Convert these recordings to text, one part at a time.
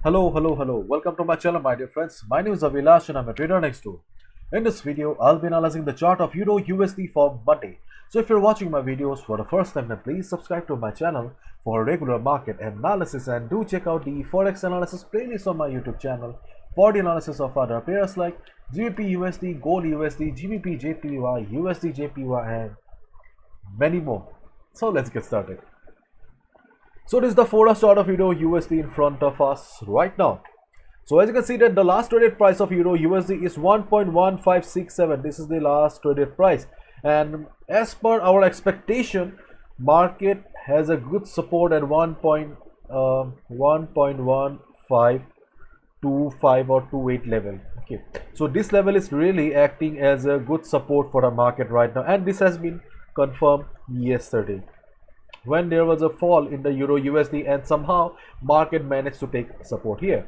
Hello. Welcome to my channel, my dear friends. My name is Avilash and I'm a trader next door. In this video, I'll be analyzing the chart of Euro USD for Monday. So if you're watching my videos for the first time, then please subscribe to my channel for regular market analysis and do check out the Forex analysis playlist on my YouTube channel for the analysis of other pairs like GBP USD, Gold USD, GBP JPY, USD JPY and many more. So let's get started. So this is the Forex chart of Euro USD in front of us right now. So as you can see that the last traded price of Euro USD is 1.1567. This is the last traded price, and as per our expectation, market has a good support at 1.1525 or 28 level. Okay, so this level is really acting as a good support for the market right now, and this has been confirmed yesterday when there was a fall in the Euro USD, and somehow market managed to take support here.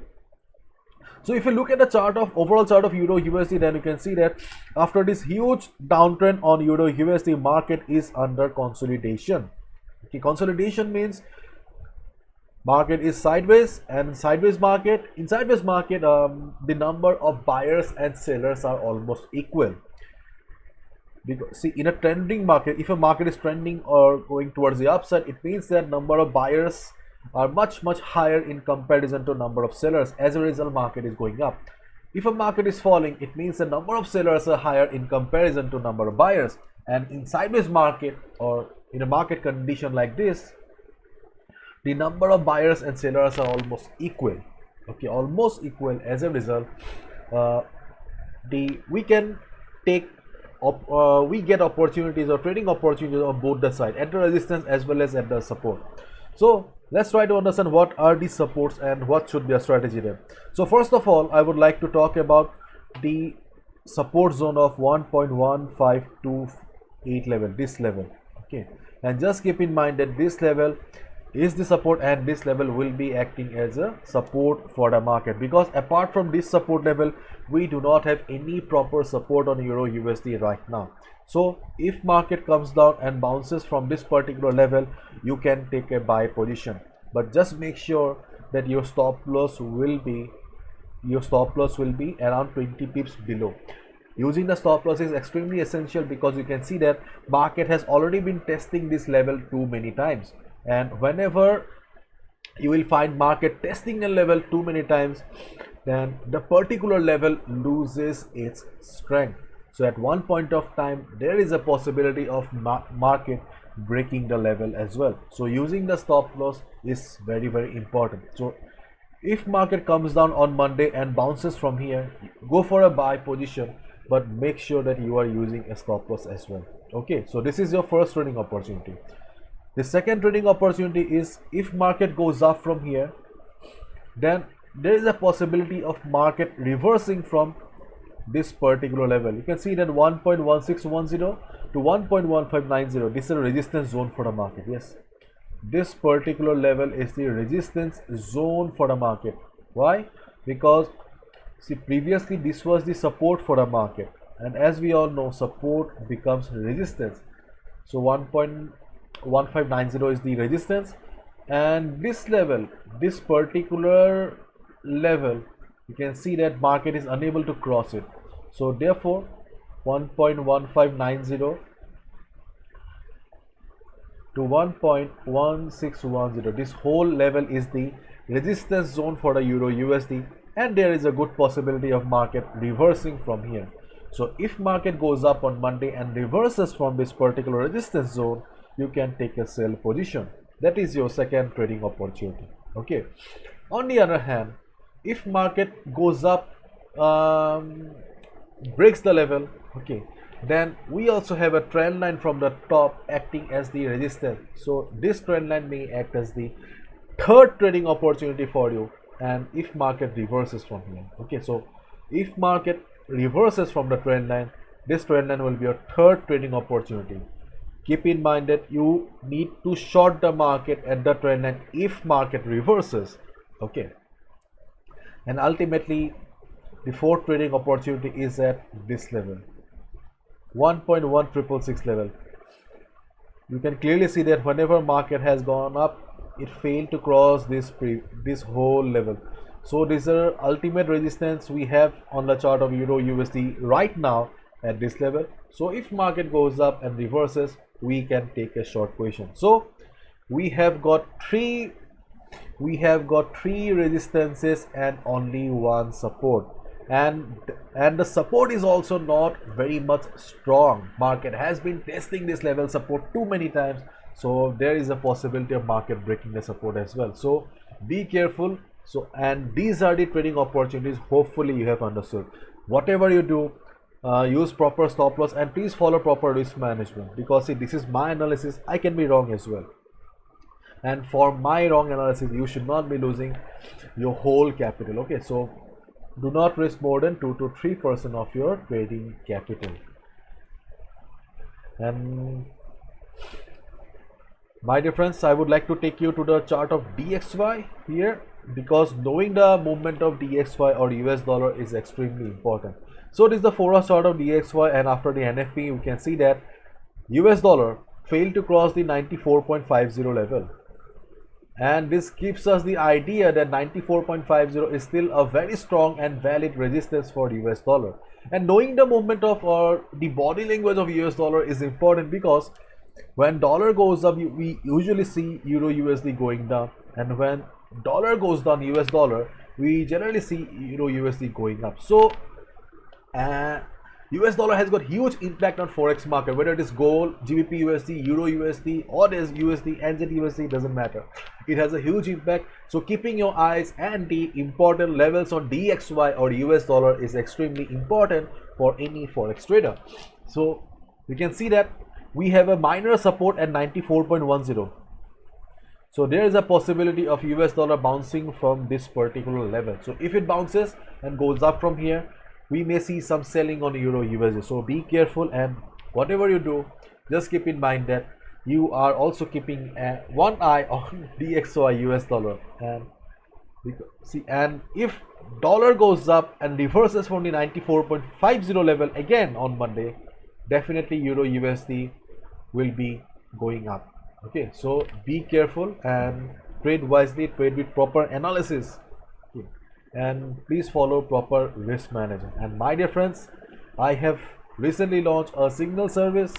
So if you look at the chart of overall chart of Euro USD, then you can see that after this huge downtrend on Euro USD, market is under consolidation. Okay, consolidation means market is sideways, and in sideways market, the number of buyers and sellers are almost equal. Because see, in a trending market, if a market is trending or going towards the upside, it means that number of buyers are much higher in comparison to number of sellers. As a result, market is going up. If a market is falling, it means the number of sellers are higher in comparison to number of buyers. And in sideways market or in a market condition like this, the number of buyers and sellers are almost equal. Okay, almost equal. As a result, we can take we get opportunities or trading opportunities on both the side, at the resistance as well as at the support. So let's try to understand what are the supports and what should be a strategy there. So first of all, I would like to talk about the support zone of 1.1528 level, this level. Okay, and just keep in mind that this level is the support and this level will be acting as a support for the market, because apart from this support level, we do not have any proper support on Euro USD right now. So if market comes down and bounces from this particular level, you can take a buy position, but just make sure that your stop loss will be around 20 pips below. Using the stop loss is extremely essential, because you can see that market has already been testing this level too many times, and whenever you will find market testing a level too many times, then the particular level loses its strength. So at one point of time, there is a possibility of market breaking the level as well. So using the stop loss is very important. So if market comes down on Monday and bounces from here, go for a buy position, but make sure that you are using a stop loss as well. Okay, so this is your first trading opportunity. The second trading opportunity is if market goes up from here, then there is a possibility of market reversing from this particular level. You can see that 1.1610 to 1.1590, this is a resistance zone for the market. Yes, this particular level is the resistance zone for the market. Why? Because see, previously this was the support for the market, and as we all know, support becomes resistance. So 1.1590 is the resistance, and this level, this particular level, you can see that market is unable to cross it. So therefore 1.1590 to 1.1610, this whole level is the resistance zone for the Euro USD, and there is a good possibility of market reversing from here. So if market goes up on Monday and reverses from this particular resistance zone, you can take a sell position. That is your second trading opportunity. Okay, on the other hand, if market goes up, breaks the level, okay, then we also have a trend line from the top acting as the resistance. So this trend line may act as the third trading opportunity for you, and if market reverses from here. Okay, so if market reverses from the trend line, this trend line will be your third trading opportunity. Keep in mind that you need to short the market at the trend line if market reverses. Okay, and ultimately the fourth trading opportunity is at this level, 1.1666 level. You can clearly see that whenever market has gone up it failed to cross this whole level. So this is the ultimate resistance we have on the chart of Euro USD right now at this level. So if market goes up and reverses, we can take a short position. So we have got three resistances and only one support, and the support is also not very much strong. Market has been testing this level support too many times, so there is a possibility of market breaking the support as well. So be careful. So, and these are the trading opportunities. Hopefully you have understood. Whatever you do, use proper stop loss and please follow proper risk management, because see, this is my analysis. I can be wrong as well, and for my wrong analysis you should not be losing your whole capital. Okay, so do not risk more than 2 to 3% of your trading capital. And my dear friends, I would like to take you to the chart of DXY here, because knowing the movement of DXY or US dollar is extremely important. So this is the 4-hour chart of DXY, and after the NFP you can see that US dollar failed to cross the 94.50 level, and this gives us the idea that 94.50 is still a very strong and valid resistance for US dollar. And knowing the movement of or the body language of US dollar is important, because when dollar goes up we usually see Euro USD going down, and when dollar goes down, US dollar, we generally see Euro USD going up. So US dollar has got huge impact on Forex market, whether it is gold, GBP USD, Euro USD, or there's USD, NZ USD, doesn't matter. It has a huge impact. So keeping your eyes and the important levels on DXY or US dollar is extremely important for any Forex trader. So you can see that we have a minor support at 94.10. So there is a possibility of US dollar bouncing from this particular level. So if it bounces and goes up from here, we may see some selling on Euro USD. So be careful, and whatever you do, just keep in mind that you are also keeping one eye on DXY US dollar. And see, and if dollar goes up and reverses from the 94.50 level again on Monday, definitely Euro USD will be going up. Okay, so be careful and trade wisely, trade with proper analysis. Okay, and please follow proper risk management. And my dear friends, I have recently launched a signal service,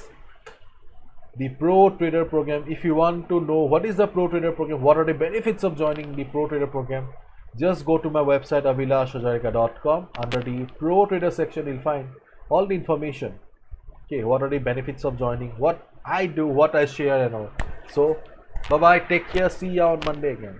the Pro Trader program. If you want to know what is the Pro Trader program, what are the benefits of joining the Pro Trader program, just go to my website avilashhajarika.com. Under the Pro Trader section you'll find all the information. Okay, what are the benefits of joining, what I do, what I share and all. So bye bye, take care, see you on Monday again.